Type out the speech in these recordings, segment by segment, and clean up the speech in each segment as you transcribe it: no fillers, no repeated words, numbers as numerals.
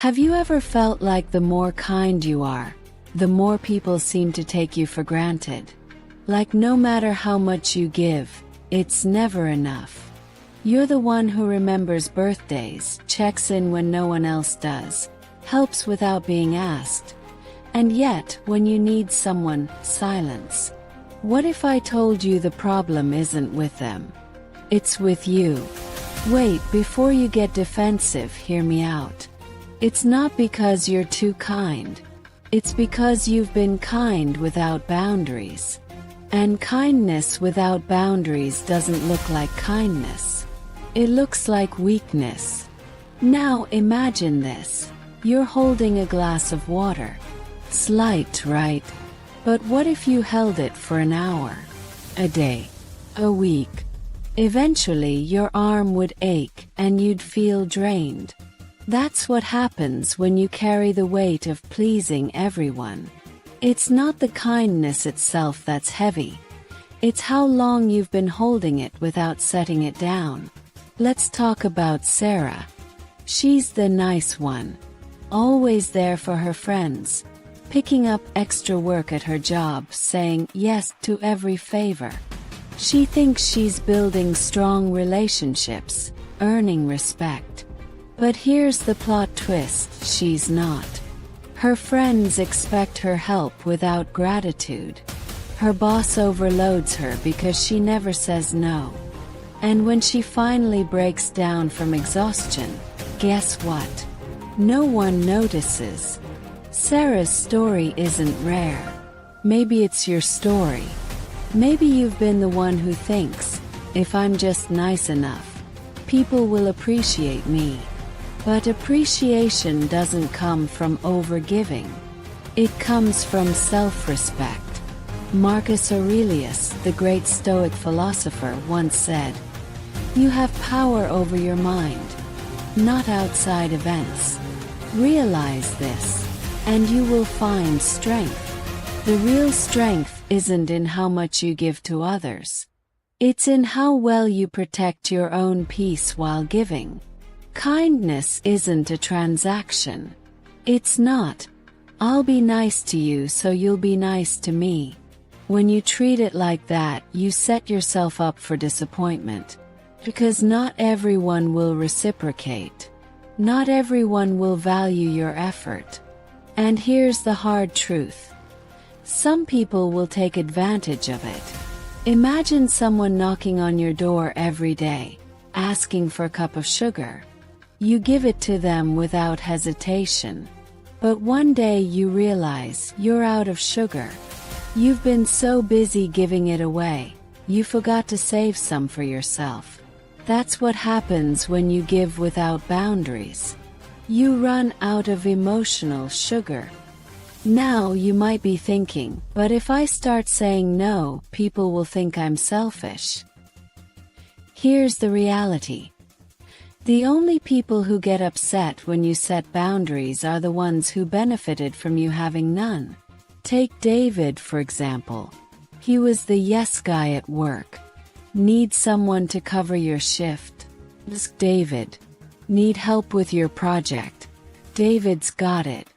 Have you ever felt like the more kind you are, the more people seem to take you for granted? Like no matter how much you give, it's never enough. You're the one who remembers birthdays, checks in when no one else does, helps without being asked. And yet, when you need someone, silence. What if I told you the problem isn't with them? It's with you. Wait, before you get defensive, hear me out. It's not because you're too kind. It's because you've been kind without boundaries. And kindness without boundaries doesn't look like kindness. It looks like weakness. Now imagine this. You're holding a glass of water. Slight, right? But what if you held it for an hour? A day? A week? Eventually your arm would ache and you'd feel drained. That's what happens when you carry the weight of pleasing everyone. It's not the kindness itself that's heavy. It's how long you've been holding it without setting it down. Let's talk about Sarah. She's the nice one. Always there for her friends. Picking up extra work at her job, saying yes to every favor. She thinks she's building strong relationships, earning respect. But here's the plot twist, she's not. Her friends expect her help without gratitude. Her boss overloads her because she never says no. And when she finally breaks down from exhaustion, guess what? No one notices. Sarah's story isn't rare. Maybe it's your story. Maybe you've been the one who thinks, if I'm just nice enough, people will appreciate me. But appreciation doesn't come from overgiving. It comes from self-respect. Marcus Aurelius, the great Stoic philosopher, once said, "You have power over your mind, not outside events. Realize this, and you will find strength." The real strength isn't in how much you give to others. It's in how well you protect your own peace while giving. Kindness isn't a transaction. It's not, "I'll be nice to you so you'll be nice to me." When you treat it like that, you set yourself up for disappointment. Because not everyone will reciprocate. Not everyone will value your effort. And here's the hard truth. Some people will take advantage of it. Imagine someone knocking on your door every day, asking for a cup of sugar. You give it to them without hesitation. But one day you realize you're out of sugar. You've been so busy giving it away, you forgot to save some for yourself. That's what happens when you give without boundaries. You run out of emotional sugar. Now you might be thinking, but if I start saying no, people will think I'm selfish. Here's the reality. The only people who get upset when you set boundaries are the ones who benefited from you having none. Take David, for example. He was the yes guy at work. Need someone to cover your shift? Ask David. Need help with your project? David's got it.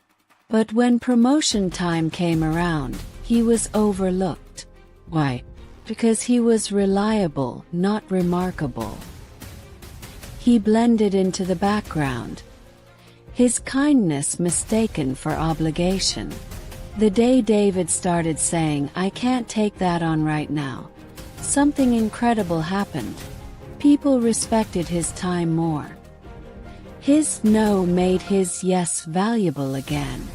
But when promotion time came around, he was overlooked. Why? Because he was reliable, not remarkable. He blended into the background. His kindness mistaken for obligation. The day David started saying, "I can't take that on right now," something incredible happened. People respected his time more. His no made his yes valuable again.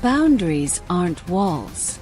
Boundaries aren't walls.